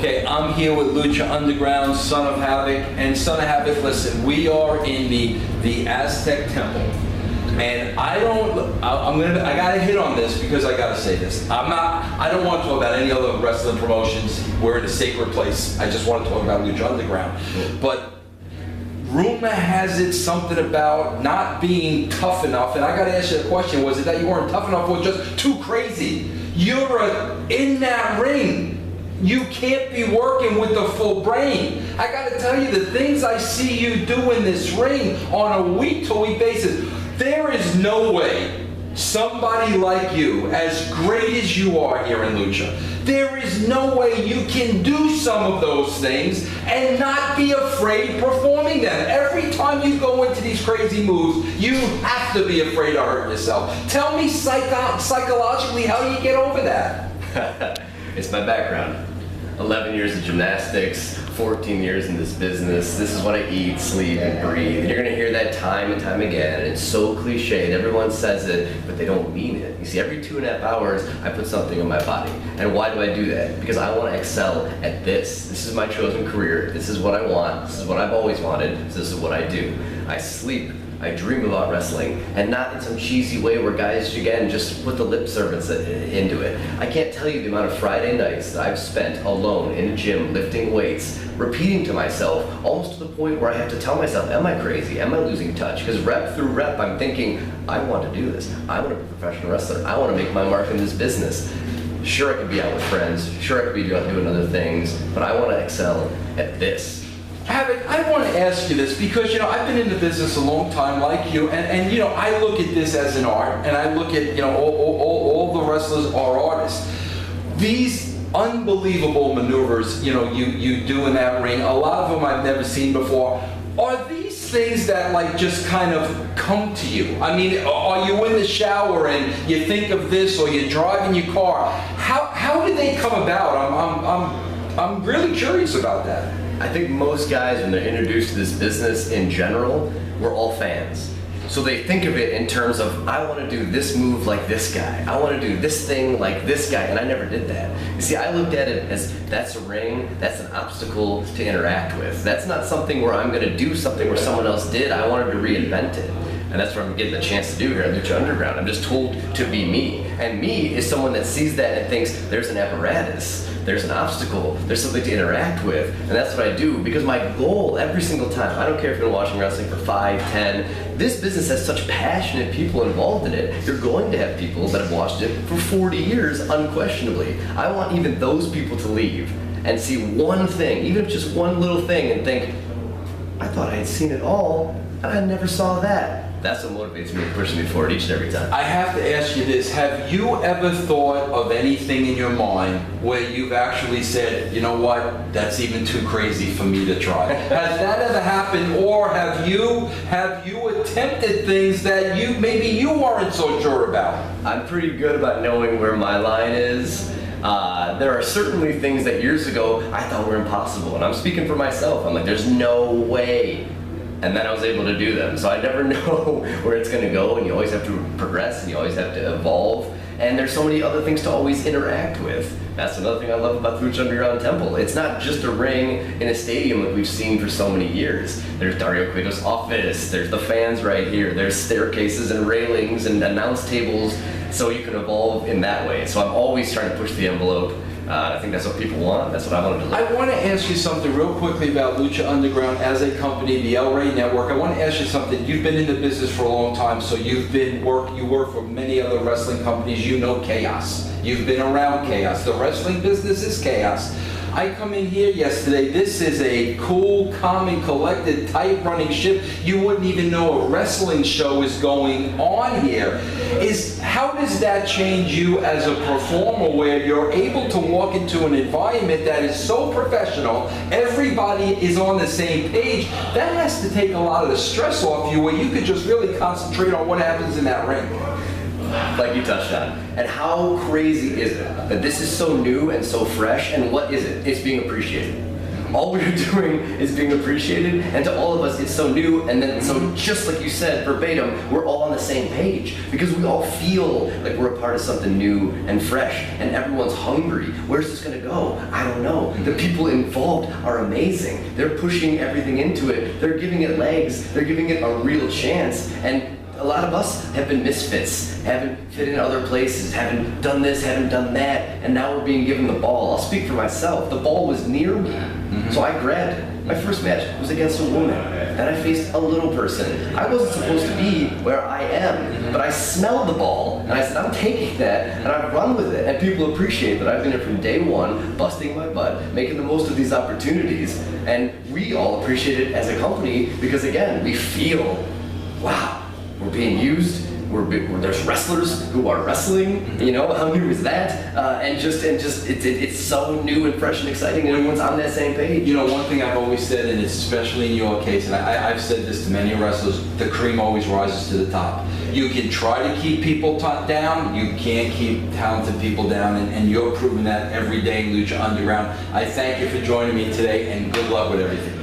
Okay, I'm here with Lucha Underground, Son of Havoc, and Son of Havoc, listen, we are in the Aztec Temple. And I gotta hit on this because I gotta say this. I don't want to talk about any other wrestling promotions. We're in a sacred place. I just want to talk about Lucha Underground. But rumor has it something about not being tough enough, and I gotta ask you a question, was it that you weren't tough enough or just too crazy? You're in that ring. You can't be working with the full brain. I gotta tell you, the things I see you do in this ring on a week-to-week basis, there is no way somebody like you, as great as you are here in Lucha, there is no way you can do some of those things and not be afraid performing them. Every time you go into these crazy moves, you have to be afraid to hurt yourself. Tell me psychologically how you get over that. It's my background. 11 years of gymnastics, 14 years in this business. This is what I eat, sleep, and breathe. And you're gonna hear that time and time again. It's so cliched, everyone says it, but they don't mean it. You see, every 2.5 hours, I put something in my body. And why do I do that? Because I wanna excel at this. This is my chosen career. This is what I want. This is what I've always wanted. So this is what I do. I sleep. I dream about wrestling, and not in some cheesy way where guys, again, just put the lip service into it. I can't tell you the amount of Friday nights that I've spent alone in a gym lifting weights, repeating to myself, almost to the point where I have to tell myself, am I crazy? Am I losing touch? Because rep through rep, I'm thinking, I want to do this. I want to be a professional wrestler. I want to make my mark in this business. Sure, I could be out with friends. Sure, I could be doing other things, but I want to excel at this. Havoc, I want to ask you this because, I've been in the business a long time like you, and I look at this as an art, and I look at, all the wrestlers are artists. These unbelievable maneuvers, you do in that ring, a lot of them I've never seen before. Are these things that just kind of come to you? I mean, are you in the shower and you think of this, or you're driving your car? How did they come about? I'm really curious about that. I think most guys, when they're introduced to this business in general, we're all fans. So they think of it in terms of, I want to do this move like this guy. I want to do this thing like this guy, and I never did that. You see, I looked at it as, that's a ring, that's an obstacle to interact with. That's not something where I'm going to do something where someone else did. I wanted to reinvent it. And that's what I'm getting the chance to do here at Lucha Underground. I'm just told to be me. And me is someone that sees that and thinks, there's an apparatus, there's an obstacle, there's something to interact with. And that's what I do, because my goal every single time, I don't care if you've been watching wrestling for 5, 10, this business has such passionate people involved in it. You're going to have people that have watched it for 40 years, unquestionably. I want even those people to leave and see one thing, even if just one little thing, and think, I thought I had seen it all, and I never saw that. That's what motivates me and pushes me forward each and every time. I have to ask you this. Have you ever thought of anything in your mind where you've actually said, you know what, that's even too crazy for me to try? Has that ever happened, or have you attempted things that maybe you weren't so sure about? I'm pretty good about knowing where my line is. There are certainly things that years ago I thought were impossible, and I'm speaking for myself. I'm like, there's no way. And then I was able to do them. So I never know where it's going to go, and you always have to progress, and you always have to evolve. And there's so many other things to always interact with. That's another thing I love about the Lucha Underground Temple. It's not just a ring in a stadium like we've seen for so many years. There's Dario Cueto's office, there's the fans right here, there's staircases and railings and announce tables, so you can evolve in that way. So I'm always trying to push the envelope. I think that's what people want. That's what I want to do. I want to ask you something real quickly about Lucha Underground as a company, the El Rey Network. I want to ask you something. You've been in the business for a long time, so you work for many other wrestling companies. You know chaos. You've been around chaos. The wrestling business is chaos. I come in here yesterday. This is a cool, calm, and collected, tight-running ship. You wouldn't even know a wrestling show is going on here. How does that change you as a performer, where you're able to walk into an environment that is so professional, everybody is on the same page? That has to take a lot of the stress off you, where you could just really concentrate on what happens in that ring. Like you touched on. And how crazy is it that this is so new and so fresh, and what is it? It's being appreciated. All we're doing is being appreciated, and to all of us, it's so new. And then, so just like you said, verbatim, we're all on the same page because we all feel like we're a part of something new and fresh, and everyone's hungry. Where's this gonna go? I don't know. The people involved are amazing. They're pushing everything into it. They're giving it legs. They're giving it a real chance. And a lot of us have been misfits, haven't fit in other places, haven't done this, haven't done that, and now we're being given the ball. I'll speak for myself. The ball was near me, so I grabbed it. My first match was against a woman, and I faced a little person. I wasn't supposed to be where I am, but I smelled the ball, and I said, I'm taking that, and I've run with it. And people appreciate that I've been here from day one, busting my butt, making the most of these opportunities. And we all appreciate it as a company because, again, we feel, wow, we're being used. There's wrestlers who are wrestling. You know, how new is that? And it's so new and fresh and exciting, and everyone's on that same page. You know, one thing I've always said, and it's especially in your case, and I've said this to many wrestlers: the cream always rises to the top. You can try to keep people down. You can't keep talented people down, and you're proving that every day in Lucha Underground. I thank you for joining me today, and good luck with everything.